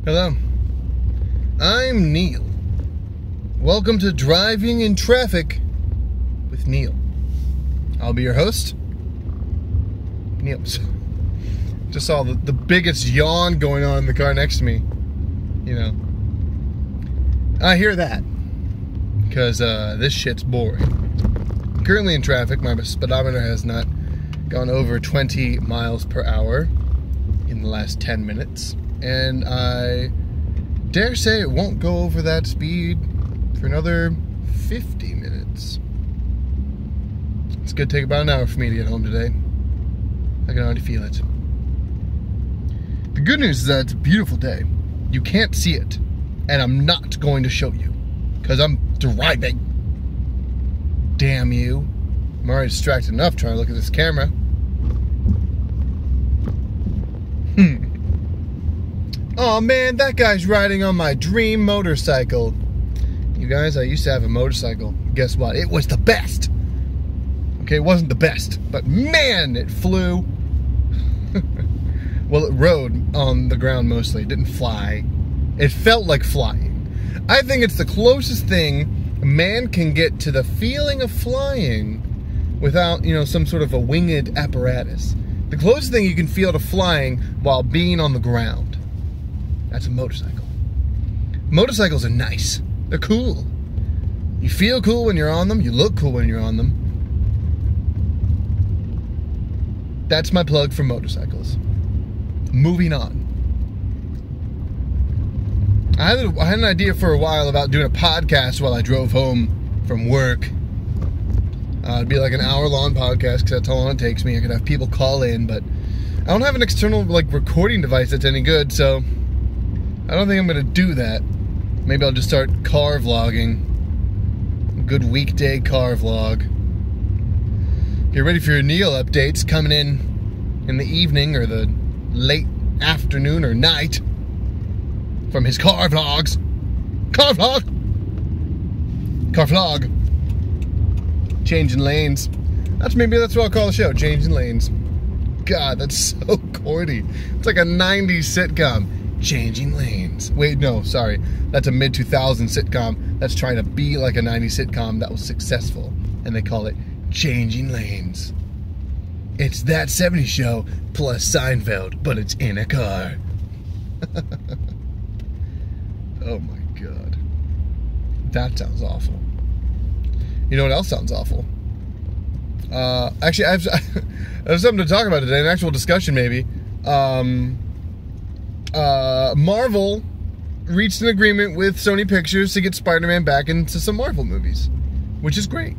Hello, I'm Neil. Welcome to Driving in Traffic with Neil. I'll be your host. Neil. Just saw the biggest yawn going on in the car next to me. You know, I hear that because this shit's boring. I'm currently in traffic. My speedometer has not gone over 20 miles per hour in the last 10 minutes. And I dare say it won't go over that speed for another 50 minutes. It's going to take about an hour for me to get home today. I can already feel it. The good news is that it's a beautiful day. You can't see it. And I'm not going to show you. Because I'm driving. Damn you. I'm already distracted enough trying to look at this camera. Oh man, that guy's riding on my dream motorcycle. You guys, I used to have a motorcycle. Guess what? It was the best. Okay, it wasn't the best, but man, it flew. Well, it rode on the ground mostly. It didn't fly. It felt like flying. I think it's the closest thing a man can get to the feeling of flying without, some sort of a winged apparatus. The closest thing you can feel to flying while being on the ground. That's a motorcycle. Motorcycles are nice. They're cool. You feel cool when you're on them. You look cool when you're on them. That's my plug for motorcycles. Moving on. I had an idea for a while about doing a podcast while I drove home from work. It'd be like an hour-long podcast because that's how long it takes me. I could have people call in, but I don't have an external recording device that's any good, so I don't think I'm going to do that. Maybe I'll just start car vlogging. A good weekday car vlog. Get ready for your Neil updates coming in the evening or the late afternoon or night from his car vlogs. Car vlog! Car vlog. Changing lanes. Maybe that's what I'll call the show. Changing lanes. God, that's so corny. It's like a 90s sitcom. Changing lanes. Wait, no, sorry. That's a mid-2000s sitcom that's trying to be like a 90s sitcom that was successful. And they call it Changing Lanes. It's that 70s show plus Seinfeld, but it's in a car. Oh my God. That sounds awful. You know what else sounds awful? Actually, I have something to talk about today, an actual discussion maybe. Marvel reached an agreement with Sony Pictures to get Spider-Man back into some Marvel movies, which is great.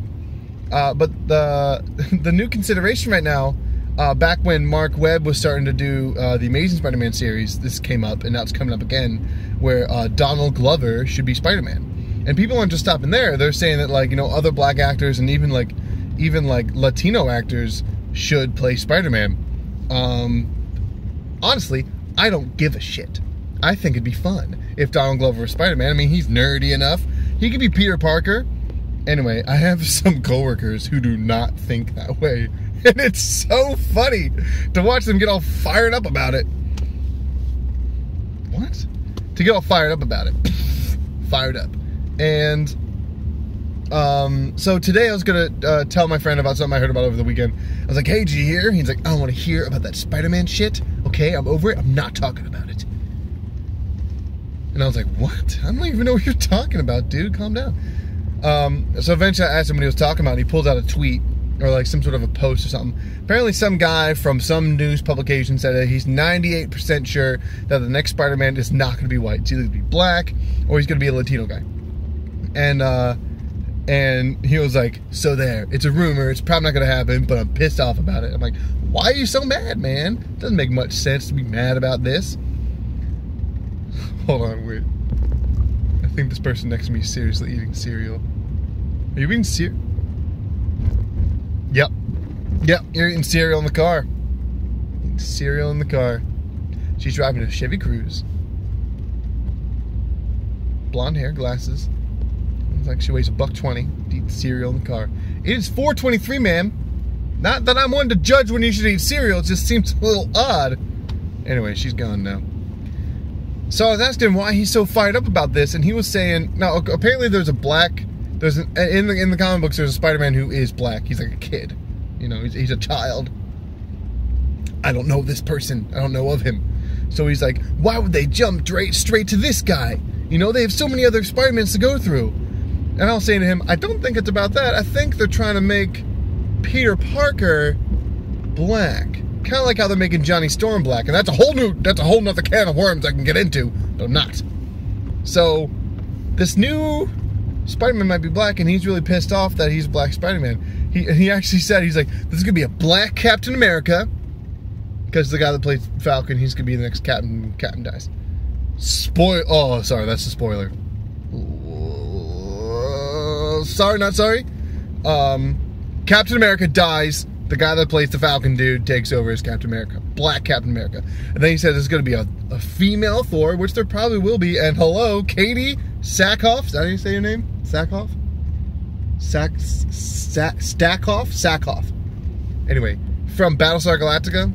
But the new consideration right now, back when Mark Webb was starting to do the Amazing Spider-Man series, this came up, and now it's coming up again, where Donald Glover should be Spider-Man. And people aren't just stopping there. They're saying that other black actors and even Latino actors should play Spider-Man. Honestly, I don't give a shit. I think it'd be fun if Donald Glover was Spider-Man. I mean, he's nerdy enough. He could be Peter Parker. Anyway, I have some coworkers who do not think that way. And it's so funny to watch them get all fired up about it. What? To get all fired up about it. Fired up. And so today I was going to tell my friend about something I heard about over the weekend. I was like, hey, did you hear? He's like, I don't want to hear about that Spider-Man shit. Okay, I'm over it. I'm not talking about it. And I was like, what? I don't even know what you're talking about, dude. Calm down. So eventually I asked him what he was talking about, and he pulled out a tweet or some sort of a post or something. Apparently some guy from some news publication said that he's 98% sure that the next Spider-Man is not going to be white. It's either going to be black or he's going to be a Latino guy. And he was like, so there, it's a rumor, it's probably not going to happen, but I'm pissed off about it. I'm like, why are you so mad, man? It doesn't make much sense to be mad about this. Hold on, wait. I think this person next to me is seriously eating cereal. Are you eating cereal? Yep, you're eating cereal in the car. Eating cereal in the car. She's driving a Chevy Cruze. Blonde hair, glasses. Looks like she weighs $120. Eat cereal in the car. It is 4:23, ma'am. Not that I'm one to judge when you should eat cereal. It just seems a little odd. Anyway, she's gone now. So I was asking him why he's so fired up about this, and he was saying, no, apparently in the comic books, there's a Spider-Man who is black. He's like a kid. You know, he's a child. I don't know this person. I don't know of him. So he's like, why would they jump straight to this guy? You know, they have so many other Spider-Mans to go through. And I was saying to him, I don't think it's about that. I think they're trying to make Peter Parker black. Kind of like how they're making Johnny Storm black. And that's a whole nother can of worms I can get into, but I'm not. So, this new Spider-Man might be black, and he's really pissed off that he's Black Spider-Man. He actually said, he's like, this is going to be a black Captain America. Because the guy that plays Falcon, he's going to be the next Captain dies. Oh, sorry, that's a spoiler. Sorry, not sorry. Captain America dies. The guy that plays the Falcon dude takes over as Captain America. Black Captain America. And then he says there's going to be a female Thor, which there probably will be. And hello, Katie Sackhoff. Is that how you say your name? Sackhoff? Sackhoff? Anyway, from Battlestar Galactica.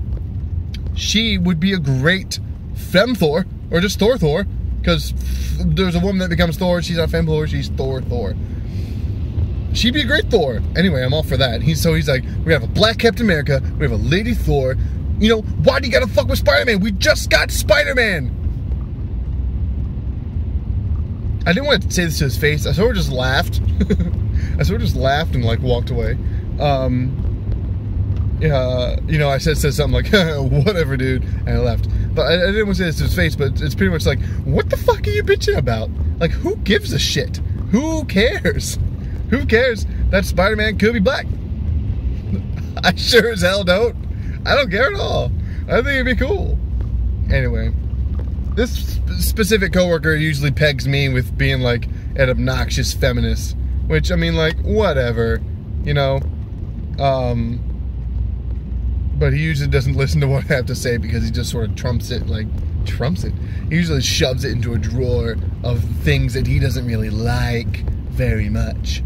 She would be a great femme Thor. Or just Thor. Because there's a woman that becomes Thor. She's not femme Thor. She's Thor. She'd be a great Thor. Anyway, I'm all for that. He's like, we have a black Captain America. We have a lady Thor. You know, why do you gotta fuck with Spider-Man? We just got Spider-Man. I didn't want to say this to his face. I sort of just laughed. And like walked away. You know, I said something like, whatever, dude. And I left. But I didn't want to say this to his face, but it's pretty much like, what the fuck are you bitching about? Like, who gives a shit? Who cares? Who cares that Spider-Man could be black? I sure as hell don't. I don't care at all. I think it'd be cool. Anyway, this specific coworker usually pegs me with being like an obnoxious feminist, which, I mean, like, whatever, you know. But he usually doesn't listen to what I have to say because he just sort of trumps it. He usually shoves it into a drawer of things that he doesn't really like very much.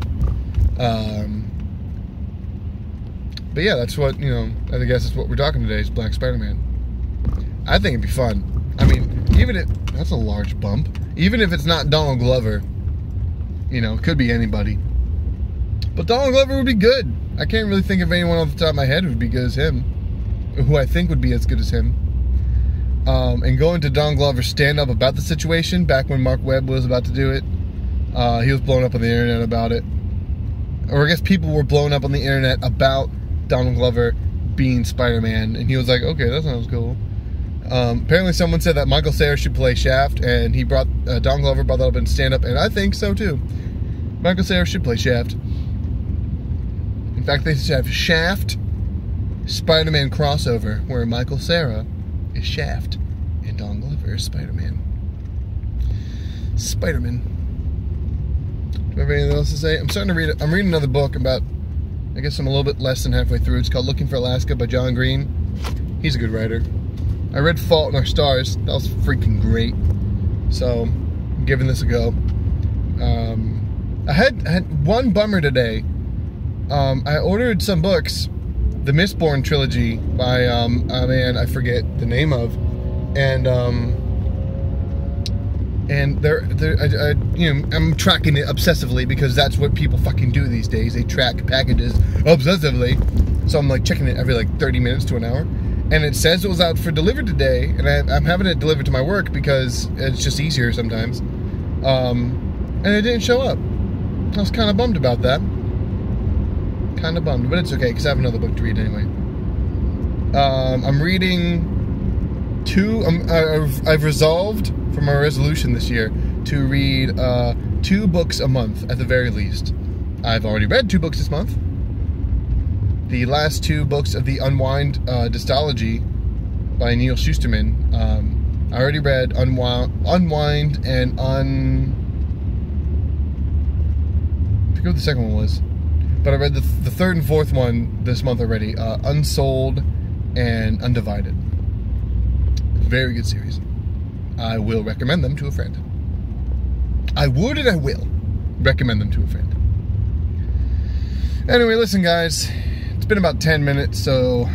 But yeah, that's what, you know, I guess that's what we're talking today is Black Spider-Man. I think it'd be fun. I mean, that's a large bump. Even if it's not Donald Glover, you know, it could be anybody. But Donald Glover would be good. I can't really think of anyone off the top of my head who would be good as him. Who I think would be as good as him. And going to Donald Glover's stand-up about the situation, back when Mark Webb was about to do it, he was blown up on the internet about it. Or I guess people were blown up on the internet about Donald Glover being Spider-Man. And he was like, okay, that sounds cool. Apparently someone said that Michael Cera should play Shaft. And he brought, Donald Glover brought that up in stand-up. And I think so too. Michael Cera should play Shaft. In fact, they should have Shaft Spider-Man crossover. Where Michael Cera is Shaft. And Donald Glover is Spider-Man. Do I have anything else to say? I'm starting to read it. I'm reading another book about, I guess I'm a little bit less than halfway through. It's called Looking for Alaska by John Green. He's a good writer. I read Fault in Our Stars. That was freaking great. So, I'm giving this a go. I had one bummer today. I ordered some books. The Mistborn trilogy by a man I forget the name of. And I'm tracking it obsessively because that's what people fucking do these days. They track packages obsessively. So I'm like checking it every like 30 minutes to an hour. And it says it was out for delivered today. And I'm having it delivered to my work because it's just easier sometimes. And it didn't show up. I was kind of bummed about that. Kind of bummed, but it's okay because I have another book to read anyway. I'm reading I've resolved for my resolution this year to read 2 books a month at the very least. I've already read 2 books this month. The last 2 books of the Unwind Dystology by Neil Shusterman. I already read Unwind and I forget what the second one was. But I read the 3rd and 4th one this month already. Unsold and Undivided. Very good series. I will recommend them to a friend. I would and I will recommend them to a friend. Anyway, listen guys. It's been about 10 minutes, so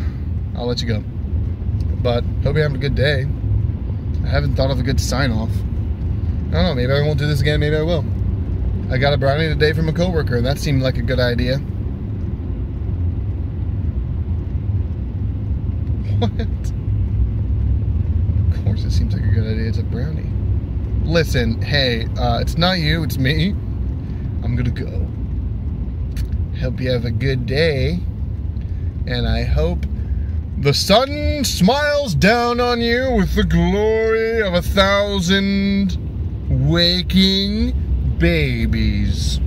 I'll let you go. But hope you're having a good day. haven't thought of a good sign-off. I don't know, maybe I won't do this again, maybe I will. I got a brownie today from a coworker, and that seemed like a good idea. What? Of course it seems like a good idea, it's a brownie. Listen, hey, it's not you, it's me. I'm gonna go. Hope you have a good day, and I hope the sun smiles down on you with the glory of 1,000 waking babies.